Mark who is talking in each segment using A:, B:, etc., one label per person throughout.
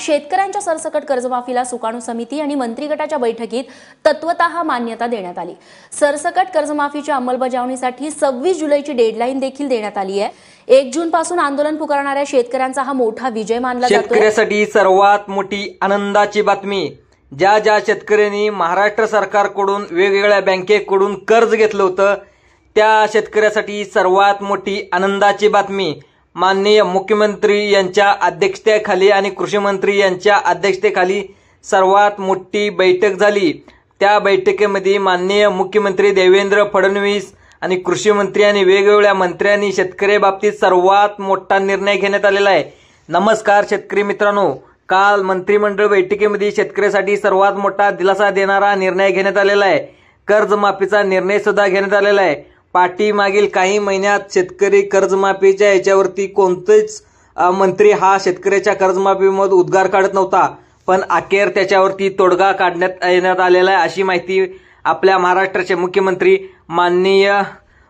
A: शेतकऱ्यांच्या सरसकट कर्जमाफीला सुकाणू समिती आणि मंत्री गटाच्या बैठकीत तत्वतः मान्यता देण्यात आली। सरसकट कर्जमाफीच्या अंमलबजावणीसाठी 26 जुलैची डेडलाईन देखील देण्यात आली आहे। 1 जून पासून आंदोलन पुकारणाऱ्या शेतकऱ्यांचा हा मोठा विजय मानला जातो।
B: शेतकऱ्यांसाठी सर्वात मोठी आनंदाची बातमी, ज्या शेतकऱ्यांनी महाराष्ट्र सरकारकडून वेगवेगळ्या बँकेकडून कर्ज घेतलं होतं त्या शेतकऱ्यांसाठी सर्वात मोठी आनंदाची बातमी। माननीय मुख्यमंत्री यांच्या अध्यक्षतेखाली आणि कृषी मंत्री यांच्या अध्यक्षतेखाली सर्वात मोठी बैठक झाली। त्या बैठकीमध्ये माननीय मुख्यमंत्री देवेंद्र फडणवीस आणि कृषी मंत्री आणि वेगवेगळ्या मंत्र्यांनी शेतकऱ्यांबाबतीत सर्वात मोठा निर्णय घेण्यात आलेला आहे। नमस्कार शेतकरी मित्रांनो, काल मंत्रिमंडळ बैठकीमध्ये शेतकऱ्यांसाठी सर्वात मोठा दिलासा देणारा निर्णय घेण्यात आलेला आहे। कर्जमाफीचा निर्णय सुद्धा घेण्यात आलेला आहे। पाठीमागील काही महिन्यात शेतकरी कर्जमाफीच्या याच्यावरती कोणतेच मंत्री हा शेतकऱ्याच्या कर्जमाफीमध्ये उद्गार काढत नव्हता, पण अखेर त्याच्यावरती तोडगा काढण्यात येण्यात आलेला आहे अशी माहिती आपल्या महाराष्ट्राचे मुख्यमंत्री माननीय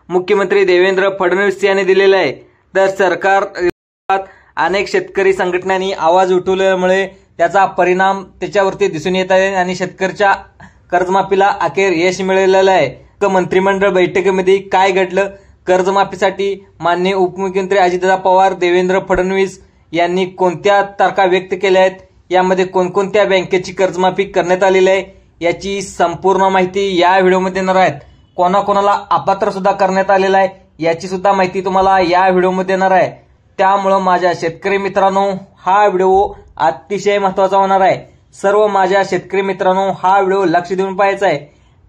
B: मुख्यमंत्री देवेंद्र फडणवीस यांनी दिलेली आहे। तर सरकार अनेक शेतकरी संघटनांनी आवाज उठवल्यामुळे त्याचा परिणाम त्याच्यावरती दिसून येत आहे आणि शेतकऱ्याच्या कर्जमाफीला अखेर यश मिळालेलं आहे। तर मंत्रिमंडळ बैठकीमध्ये काय घडलं, कर्जमाफीसाठी माननीय उपमुख्यमंत्री अजितदादा पवार, देवेंद्र फडणवीस यांनी कोणत्या तारखा व्यक्त केल्या आहेत, यामध्ये कोणकोणत्या बँकेची कर्जमाफी करण्यात आलेली आहे याची संपूर्ण माहिती या व्हिडिओमध्ये देणार आहेत। कोणाकोणाला अपात्र सुद्धा करण्यात आलेला आहे याची सुद्धा माहिती तुम्हाला या व्हिडिओमध्ये देणार आहे। त्यामुळे माझ्या शेतकरी मित्रांनो हा व्हिडिओ अतिशय महत्त्वाचा होणार आहे। सर्व माझ्या शेतकरी मित्रांनो हा व्हिडिओ लक्ष देऊन पाहायचा आहे।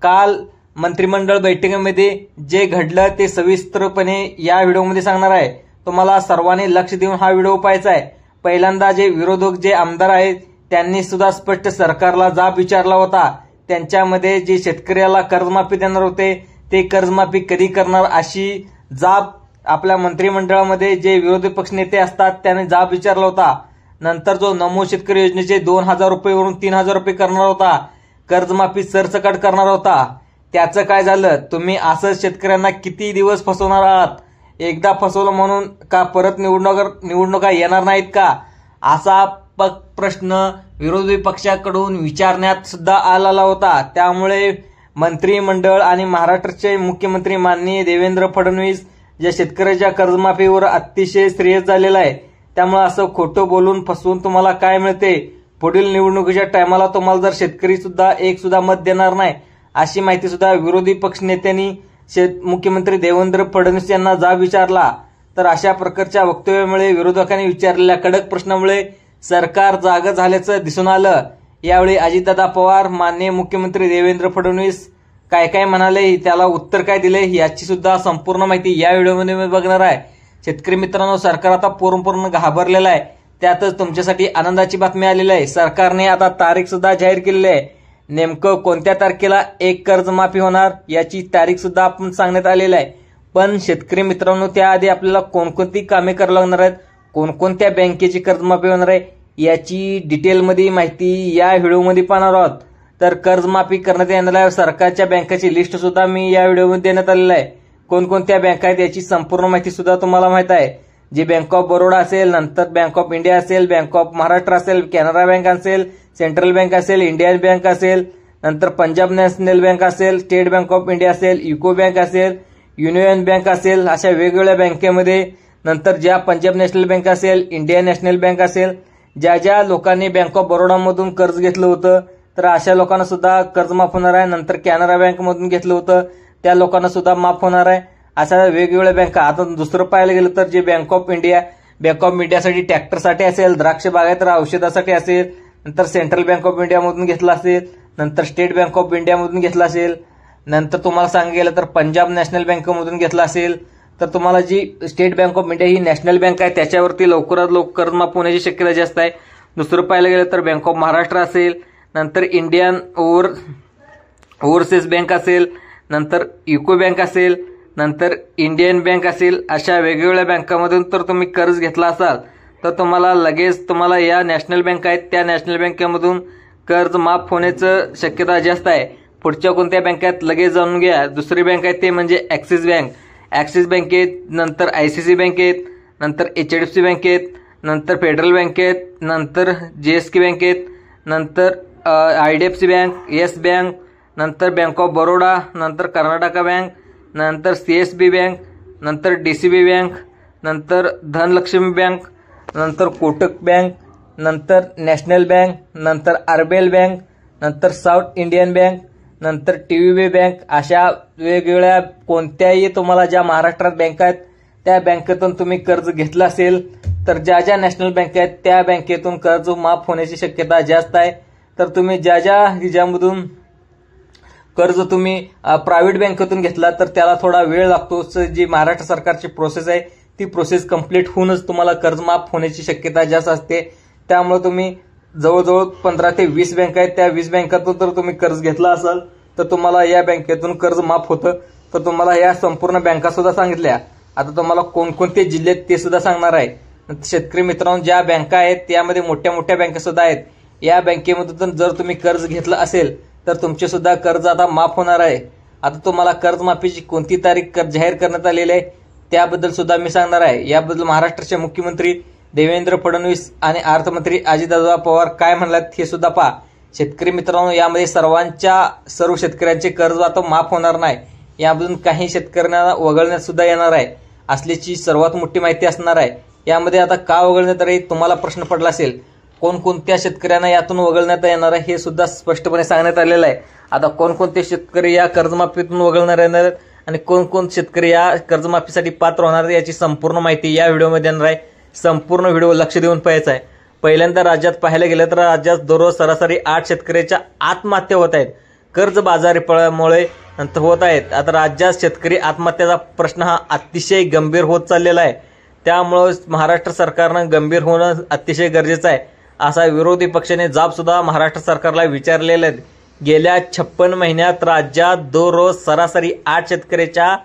B: काल मंत्रिमंडळ बैठकीमध्ये जे घडलं ते सविस्तरपणे या व्हिडिओमध्ये सांगणार आहे। तुम्हाला सर्वांनी लक्ष देऊन हा व्हिडिओ पाहायचा आहे। पहिल्यांदा जे विरोधक जे आमदार आहेत त्यांनी सुद्धा स्पष्ट सरकारला जाब विचारला होता। त्यांच्यामध्ये जे शेतकऱ्याला कर्जमाफी देणार होते ते कर्जमाफी कधी करणार अशी जाब आपल्या मंत्रिमंडळामध्ये जे विरोधी पक्षनेते असतात त्याने जाब विचारला होता। नंतर जो नमो शेतकरी योजनेचे 2000 रुपयेवरून 3000 रुपये करणार होता, कर्जमाफी सरसकट करणार होता, त्याचं काय झालं? तुम्ही असंच शेतकऱ्यांना किती दिवस फसवणार आहात? एकदा फसवलं म्हणून का परत निवडणुका येणार नाहीत का? असा प्रश्न विरोधी पक्षाकडून विचारण्यात सुद्धा आलेला होता। त्यामुळे मंत्रिमंडळ आणि महाराष्ट्राचे मुख्यमंत्री माननीय देवेंद्र फडणवीस ज्या शेतकऱ्याच्या कर्जमाफीवर अतिशय सिरियस झालेला आहे, त्यामुळे असं खोटं बोलून फसवून तुम्हाला काय मिळते? पुढील निवडणुकीच्या टायमाला तुम्हाला जर शेतकरी सुद्धा एक सुद्धा मत देणार नाही अशी माहिती सुद्धा विरोधी पक्षनेत्यांनी मुख्यमंत्री देवेंद्र फडणवीस यांना जाब विचारला। तर अशा प्रकारच्या वक्तव्यामुळे विरोधकांनी विचारलेल्या कडक प्रश्नामुळे सरकार जागं झाल्याचं दिसून आलं। यावेळी अजितदादा पवार, माननीय मुख्यमंत्री देवेंद्र फडणवीस काय काय म्हणाले, त्याला उत्तर काय दिले याची सुद्धा संपूर्ण माहिती या व्हिडिओमध्ये मी बघणार आहे। शेतकरी मित्रांनो, सरकार आता पूर्ण घाबरलेला आहे। त्यातच तुमच्यासाठी आनंदाची बातमी आलेली आहे। सरकारने आता तारीख सुद्धा जाहीर केलेली आहे। नेमकं कोणत्या तारखेला एक कर्जमाफी होणार याची तारीख सुद्धा आपण सांगण्यात आलेली आहे। पण शेतकरी मित्रांनो, त्याआधी आपल्याला कोणकोणती कामे करावी लागणार आहेत, कोणकोणत्या बँकेची कर्जमाफी होणार आहे याची डिटेलमध्ये माहिती या व्हिडिओमध्ये पाहणार आहोत। तर कर्जमाफी करण्यात येणाऱ्या सरकारच्या बँकाची लिस्ट सुद्धा मी या व्हिडिओमध्ये देण्यात आलेली आहे। कोणकोणत्या बँका आहेत याची संपूर्ण माहिती सुद्धा तुम्हाला माहित आहे। जी बँक ऑफ बरोडा असेल, नंतर बँक ऑफ इंडिया असेल, बँक ऑफ महाराष्ट्र असेल, कॅनरा बँक असेल, सेंट्रल बँक असेल, इंडियन बँक असेल, नंतर पंजाब नॅशनल बँक असेल, स्टेट बँक ऑफ इंडिया असेल, युको बँक असेल, युनियन बँक असेल, अशा वेगवेगळ्या बँकेमध्ये, नंतर ज्या पंजाब नॅशनल बँक असेल, इंडियन नॅशनल बँक असेल, ज्या लोकांनी बँक ऑफ बरोडामधून कर्ज घेतलं होतं तर अशा लोकांना सुद्धा कर्ज माफ होणार आहे। नंतर कॅनरा बँकमधून घेतलं होतं त्या लोकांना सुद्धा माफ होणार आहे। अशा वेगवेगळ्या बँका। आता दुसरं पाहायला गेलं तर जे बँक ऑफ इंडियासाठी ट्रॅक्टरसाठी असेल, द्राक्ष बागायत औषधासाठी असेल, नंतर सेंट्रल बँक ऑफ इंडियामधून घेतला असेल, नंतर स्टेट बँक ऑफ इंडियामधून घेतला असेल, नंतर तुम्हाला सांगायला गेलं तर पंजाब नॅशनल बँकेमधून घेतला असेल, तर तुम्हाला जी स्टेट बँक ऑफ इंडिया ही नॅशनल बँक आहे त्याच्यावरती लवकरात लवकर कर्ज माफ होण्याची शक्यता जास्त आहे। दुसरं पाहायला गेलं तर बँक ऑफ महाराष्ट्र असेल, नंतर इंडियन ओव्हरसीज बँक असेल, नंतर युको बँक असेल, नंतर इंडियन बँक असेल, अशा वेगवेगळ्या बँकांमधून तर तुम्ही कर्ज घेतला असाल तर तुम्हाला लगेच तुम्हाला या नॅशनल बँक आहेत त्या नॅशनल बँकेमधून कर्ज माफ होण्याचं शक्यता जास्त आहे। पुढच्या कोणत्या बँकेत लगेच जाणून घ्या। दुसरी बँक आहे ते म्हणजे ॲक्सिस बँक, ॲक्सिस बँकेत, नंतर ICICI बँकेत, नंतर HDFC बँकेत, नंतर फेडरल बँकेत, नंतर JSK बँकेत, नंतर IDFC बँक, येस बँक, नंतर बँक ऑफ बरोडा, नंतर कर्नाटका बँक, नंतर CSB बँक, नंतर DCB बँक, नंतर धनलक्ष्मी बँक, नंतर कोटक बँक, नंतर नॅशनल बँक, नंतर RBL बँक, नंतर साऊथ इंडियन बँक, नंतर TVB बँक. अशा वेगवेगळ्या कोणत्याही तुम्हाला ज्या महाराष्ट्रात बँका आहेत त्या बँकेतून तुम्ही कर्ज घेतलं असेल तर ज्या ज्या नॅशनल बँका आहेत त्या बँकेतून कर्ज माफ होण्याची शक्यता जास्त आहे. तर तुम्ही ज्या ज्या ह्याच्यामधून कर्ज तुम्ही प्रायव्हेट बँकेतून घेतला तर त्याला थोडा वेळ लागतो. जी महाराष्ट्र सरकारची प्रोसेस आहे ती प्रोसेस कंप्लीट होऊनच तुम्हाला कर्ज माफ होण्याची शक्यता जास्त असते. त्यामुळे तुम्ही जवळजवळ 15 ते 20 बँका आहेत, त्या 20 बँकातून जर तुम्ही कर्ज घेतला असाल तर तुम्हाला या बँकेतून कर्ज माफ होतं. तर तुम्हाला या संपूर्ण बँका सुद्धा सांगितल्या. आता तुम्हाला कोणकोणते जिल्हे आहेत ते सुद्धा सांगणार आहे. शेतकरी मित्रांनो, ज्या बँका आहेत त्यामध्ये मोठ्या मोठ्या बँका सुद्धा आहेत. या बँकेमधून जर तुम्ही कर्ज घेतलं असेल तर तुमचे सुद्धा कर्ज आता माफ होणार आहे. आता तुम्हाला कर्जमाफीची कोणती तारीख जाहीर करण्यात आलेली आहे त्याबद्दल सुद्धा मी सांगणार आहे. याबद्दल महाराष्ट्राचे मुख्यमंत्री देवेंद्र फडणवीस आणि अर्थमंत्री अजितदादा पवार काय म्हणलात हे सुद्धा पहा. शेतकरी मित्रांनो, यामध्ये सर्व शेतकऱ्यांचे कर्ज आता माफ होणार नाही. यामधून काही शेतकऱ्यांना वगळण्यात सुद्धा येणार आहे असल्याची सर्वात मोठी माहिती असणार आहे. यामध्ये आता का वगळण्यात येईल तुम्हाला प्रश्न पडला असेल. कोणकोणत्या शेतकऱ्यांना यातून वगळण्यात येणार आहे हे सुद्धा स्पष्टपणे सांगण्यात आलेलं आहे. आता कोणकोणते शेतकरी या कर्जमाफीतून वगळणार येणार आहेत आणि कोणकोण शेतकरी या कर्जमाफीसाठी पात्र होणार आहेत याची संपूर्ण माहिती या व्हिडिओमध्ये येणार आहे. संपूर्ण व्हिडिओ लक्ष देऊन पाहायचा आहे. पहिल्यांदा राज्यात पाहायला गेलं तर राज्यात दररोज सरासरी 8 शेतकऱ्याच्या आत्महत्या होत आहेत. कर्जबाजारीपणामुळे होत आहेत. आता राज्यात शेतकरी आत्महत्याचा प्रश्न हा अतिशय गंभीर होत चाललेला आहे. त्यामुळे महाराष्ट्र सरकारनं गंभीर होणं अतिशय गरजेचं आहे असा विरोधी पक्षाने जाब सुद्धा महाराष्ट्र सरकारला विचारलेला आहे. गेल्या 56 महिन्यात राज्यात दररोज सरासरी 8 शेतकऱ्याच्या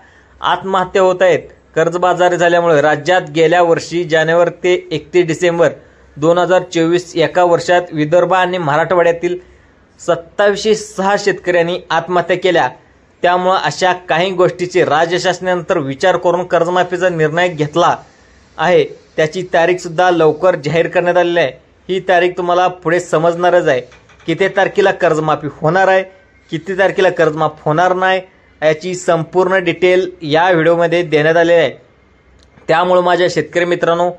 B: आत्महत्या होत आहेत कर्जबाजारी झाल्यामुळे. राज्यात गेल्या वर्षी जानेवारी ते 31 डिसेंबर 2024 एका वर्षात विदर्भ आणि मराठवाड्यातील 2706 शेतकऱ्यांनी आत्महत्या केल्या. त्यामुळे अशा काही गोष्टीचे राज्य शासनानंतर विचार करून कर्जमाफीचा निर्णय घेतला आहे. त्याची तारीख सुद्धा लवकर जाहीर करण्यात आलेली आहे. ही तारीख तुम्हाला पुढे समजणारच आहे. किती तारखेला कर्जमाफी होणार आहे, किती तारखेला कर्जमाफ होणार नाही याची संपूर्ण डिटेल या व्हिडिओमध्ये देण्यात आलेली आहे. त्यामुळे माझ्या शेतकरी मित्रांनो,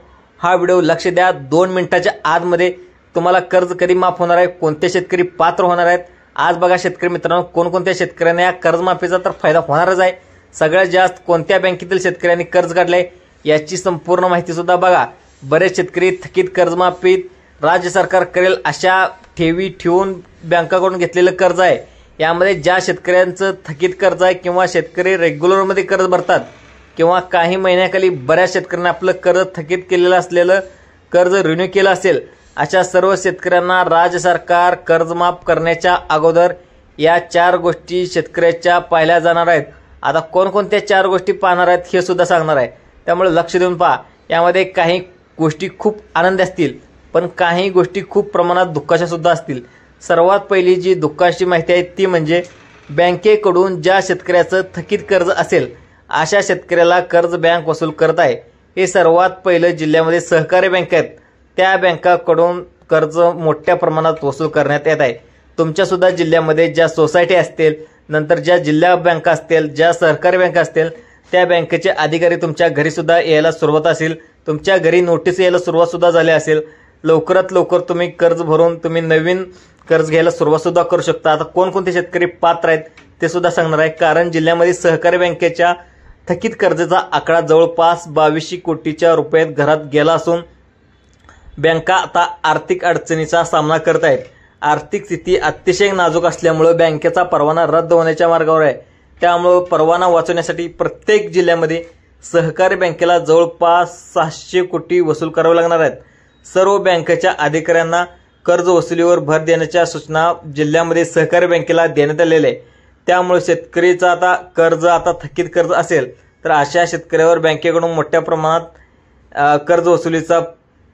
B: हा व्हिडिओ लक्ष द्या. 2 मिनिटाच्या आतमध्ये तुम्हाला कर्ज कधी माफ होणार आहे, कोणते शेतकरी पात्र होणार आहेत. आज बघा शेतकरी मित्रांनो, कोणकोणत्या शेतकऱ्यांना या कर्जमाफीचा तर फायदा होणारच आहे. सगळ्यात जास्त कोणत्या बँकेतील शेतकऱ्यांनी कर्ज काढले याची संपूर्ण माहिती सुद्धा बघा. बरेच शेतकरी थकीत कर्जमाफीत राज्य सरकार करेल अशा ठेवी ठेवून बँकाकडून घेतलेलं कर्ज आहे. यामध्ये ज्या शेतकऱ्यांचं थकीत कर्ज आहे किंवा शेतकरी रेग्युलरमध्ये कर्ज भरतात किंवा काही महिन्याखाली बऱ्याच शेतकऱ्यांना आपलं कर्ज थकीत केलेलं असलेलं कर्ज रिन्यू केलं असेल अशा सर्व शेतकऱ्यांना राज्य सरकार कर्जमाफ करण्याच्या अगोदर या 4 गोष्टी शेतकऱ्याच्या पाहिल्या जाणार आहेत. आता कोणकोणत्या 4 गोष्टी पाहणार आहेत हे सुद्धा सांगणार आहे. त्यामुळे लक्ष देऊन पहा. यामध्ये काही गोष्टी खूप आनंदी असतील पण काही गोष्टी खूप प्रमाणात दुःखाच्या सुद्धा असतील. सर्वात पहिली जी दुःखाची माहिती आहे ती म्हणजे बँकेकडून ज्या शेतकऱ्याचं थकीत कर्ज असेल अशा शेतकऱ्याला कर्ज बँक वसूल करत आहे. हे सर्वात पहिलं जिल्ह्यामध्ये सहकारी बँका आहेत त्या बँकाकडून कर्ज मोठ्या प्रमाणात वसूल करण्यात येत आहे. तुमच्या सुद्धा जिल्ह्यामध्ये ज्या सोसायटी असतील, नंतर ज्या जिल्हा बँका असतील, ज्या सहकारी बँका असतील त्या बँकेचे अधिकारी तुमच्या घरी सुद्धा यायला सुरुवात असेल. तुमच्या घरी नोटीस यायला सुरुवात सुद्धा झाली असेल. लवकरात लवकर तुम्ही कर्ज भरून तुम्ही नवीन कर्ज घ्यायला सुरुवात सुद्धा करू शकता. आता कोणकोणते शेतकरी पात्र आहेत ते सुद्धा सांगणार आहे. कारण जिल्ह्यामध्ये सहकारी बँकेच्या थकीत कर्जाचा आकडा जवळपास 2200 कोटीच्या रुपयात घरात गेला असून बँका आता आर्थिक अडचणीचा सामना करत आहेत. आर्थिक स्थिती अतिशय नाजूक असल्यामुळे बँकेचा परवाना रद्द होण्याच्या मार्गावर आहे. त्यामुळे परवाना वाचवण्यासाठी प्रत्येक जिल्ह्यामध्ये सहकारी बँकेला जवळपास 600 कोटी वसूल करावे लागणार आहेत. सर्व बँकेच्या अधिकाऱ्यांना कर्ज वसुलीवर भर देण्याच्या सूचना जिल्ह्यामध्ये सहकारी बँकेला देण्यात आलेल्या आहे. त्यामुळे शेतकरीचा आता थकीत कर्ज असेल तर अशा शेतकऱ्यावर बँकेकडून मोठ्या प्रमाणात कर्ज वसुलीचा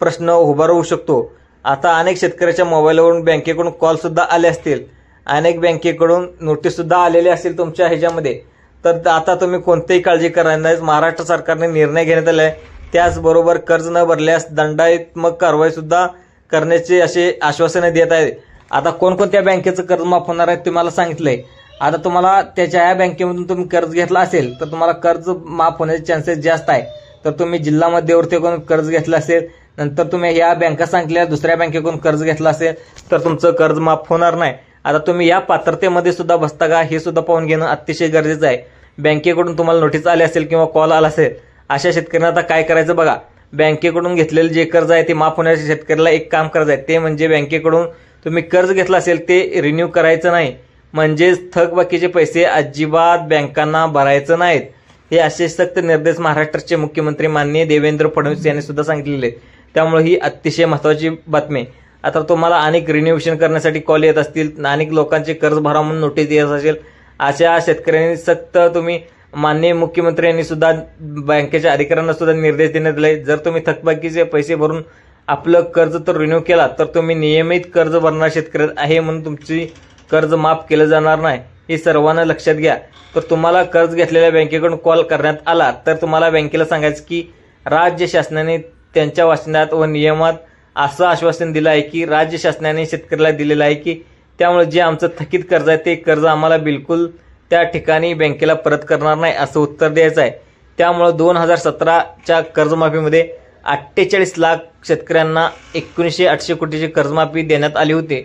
B: प्रश्न उभा राहू शकतो. आता अनेक शेतकऱ्याच्या मोबाईलवरून बँकेकडून कॉल सुद्धा आले असतील, अनेक बँकेकडून नोटीस सुद्धा आलेली असेल तुमच्या ह्याच्यामध्ये. तर आता तुम्ही कोणतीही काळजी करायला नाही. महाराष्ट्र सरकारने निर्णय घेण्यात आला आहे त्याचबरोबर कर्ज न भरल्यास दंडात्मक कारवाई सुद्धा करण्याचे असे आश्वासने देत आहे. आता कोणकोणत्या बँकेचं कर्ज माफ होणार आहे तुम्हाला सांगितलंय. आता तुम्हाला त्याच्या या बँकेमधून तुम्ही कर्ज घेतला असेल तर तुम्हाला कर्ज माफ होण्याचे चान्सेस जास्त आहे. तर तुम्ही जिल्हा मध्यवर्तीकडून कर्ज घेतलं असेल, नंतर तुम्ही या बँका सांगितल्या दुसऱ्या बँकेकडून कर्ज घेतलं असेल तर तुमचं कर्ज माफ होणार नाही. आता तुम्ही या पात्रतेमध्ये सुद्धा बसता का हे सुद्धा पाहून घेणं अतिशय गरजेचं आहे. बँकेकडून तुम्हाला नोटीस आली असेल किंवा कॉल आला असेल, अशा शेतकऱ्यांना आता काय करायचं बघा. बँकेकडून घेतलेलं जे कर्ज आहे ते माफ होण्याच्या शेतकऱ्याला एक काम करायचं आहे, ते म्हणजे बँकेकडून तुम्ही कर्ज घेतलं असेल ते रिन्यू करायचं नाही. म्हणजेच थकबाकीचे पैसे अजिबात बँकांना भरायचं नाहीत. हे असे सक्त निर्देश महाराष्ट्राचे मुख्यमंत्री माननीय देवेंद्र फडणवीस यांनी सुद्धा सांगितलेले. त्यामुळे ही अतिशय महत्त्वाची बातमी. आता तुम्हाला अनेक रिन्यूएशन करण्यासाठी कॉल येत असतील, अनेक लोकांचे कर्ज भरा म्हणून नोटीस येत असेल, अशा शेतकऱ्यांनी सक्त तुम्ही माननीय मुख्यमंत्री यांनी सुद्धा बँकेच्या अधिकाऱ्यांना सुद्धा निर्देश देण्यात आले. जर तुम्ही थकबाकीचे पैसे भरून आपलं कर्ज तर रिन्यू केला तर तुम्ही नियमित कर्ज भरणार शेतकरी आहे म्हणून तुमची कर्ज माफ केलं जाणार नाही. हे सर्वांना लक्षात घ्या. तर तुम्हाला कर्ज घेतलेल्या बँकेकडून कॉल करण्यात आला तर तुम्हाला बँकेला सांगायचं की राज्य शासनाने त्यांच्या वाचनात व नियमात असं आश्वासन दिलं आहे की राज्य शासनाने शेतकऱ्याला दिलेलं आहे की त्यामुळे जे आमचं थकीत कर्ज आहे ते कर्ज आम्हाला बिलकुल त्या ठिकाणी बँकेला परत करणार नाही असं उत्तर द्यायचं आहे. त्यामुळे 2017च्या कर्जमाफीमध्ये 48 लाख शेतकऱ्यांना 19,800 कोटीची कर्जमाफी देण्यात आली होती.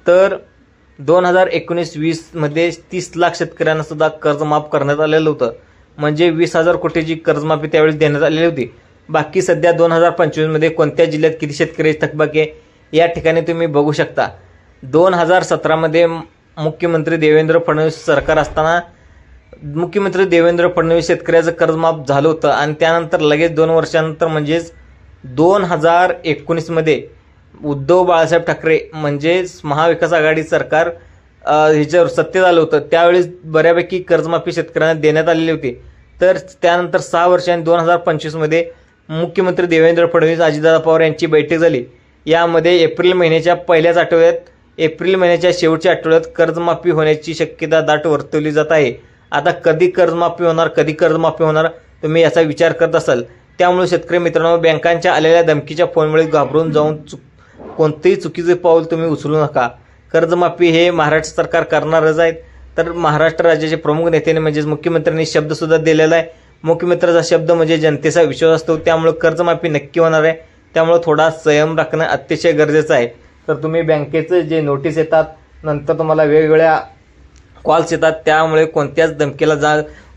B: तर 2019-20 मध्ये 30 लाख शेतकऱ्यांना सुद्धा कर्ज माफ करण्यात आलेलं होतं. म्हणजे 20,000 कोटीची कर्जमाफी त्यावेळी देण्यात आलेली होती. बाकी सध्या 2025 मध्ये कोणत्या जिल्ह्यात किती शेतकरी थकबाकी आहे या ठिकाणी तुम्ही बघू शकता. 2017 मध्ये मुख्यमंत्री देवेंद्र फडणवीस सरकार असताना मुख्यमंत्री देवेंद्र फडणवीस शेतकऱ्याचं कर्ज माफ झालं होतं आणि त्यानंतर लगेच 2 वर्षानंतर म्हणजेच 2019 मध्ये उद्धव बाळासाहेब ठाकरे म्हणजेच महाविकास आघाडी सरकार ह्याच्यावर सत्तेत आलं होतं. त्यावेळेस बऱ्यापैकी कर्जमाफी शेतकऱ्यांना देण्यात आलेली होती. तर त्यानंतर 6 वर्षांनी 2025 मध्ये मुख्यमंत्री देवेंद्र फडणवीस अजितदादा पवार यांची बैठक झाली. यामध्ये एप्रिल महिन्याच्या शेवटच्या आठवड्यात कर्जमाफी होण्याची शक्यता दाट वर्तवली जात आहे. आता कधी कर्जमाफी होणार तुम्ही याचा विचार करत असाल. त्यामुळे शेतकरी मित्रांनो, बँकांच्या आलेल्या धमकीच्या फोनमुळे घाबरून जाऊन कोणतेही चुकीचे पाऊल तुम्ही उचलू नका. कर्जमाफी हे महाराष्ट्र सरकार करणारच आहेत. तर महाराष्ट्र राज्याचे प्रमुख नेत्याने म्हणजेच मुख्यमंत्र्यांनी शब्द सुद्धा दिलेला आहे. मुख्यमंत्र्याचा शब्द म्हणजे जनतेचा विश्वास असतो. त्यामुळे कर्जमाफी नक्की होणार आहे. त्यामुळे थोडा संयम राखणं अतिशय गरजेचं आहे. तर तुम्ही बँकेचे जे नोटीस येतात, नंतर तुम्हाला वेगवेगळ्या कॉल्स येतात, त्यामुळे कोणत्याच धमकीला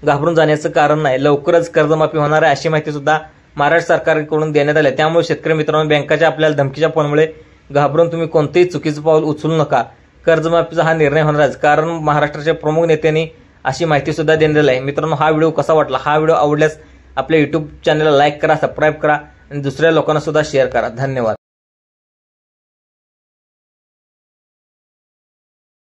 B: घाबरून जाण्याचं कारण नाही. लवकरच कर्जमाफी होणार आहे अशी माहिती सुद्धा महाराष्ट्र सरकारकडून देण्यात आली. त्यामुळे शेतकरी मित्रांनो, बँकाच्या आपल्याला धमकीच्या फोनमुळे घाबरून तुम्ही कोणतेही चुकीचं पाऊल उचलू नका. कर्जमाफीचा हा निर्णय होणारच, कारण महाराष्ट्राच्या प्रमुख नेत्यांनी अशी माहिती सुद्धा देण्यात आहे. मित्रांनो, हा व्हिडिओ कसा वाटला? हा व्हिडिओ आवडल्यास आपल्या YouTube चॅनलला लाईक करा, सबस्क्राईब करा आणि दुसऱ्या लोकांना सुद्धा शेअर करा. धन्यवाद.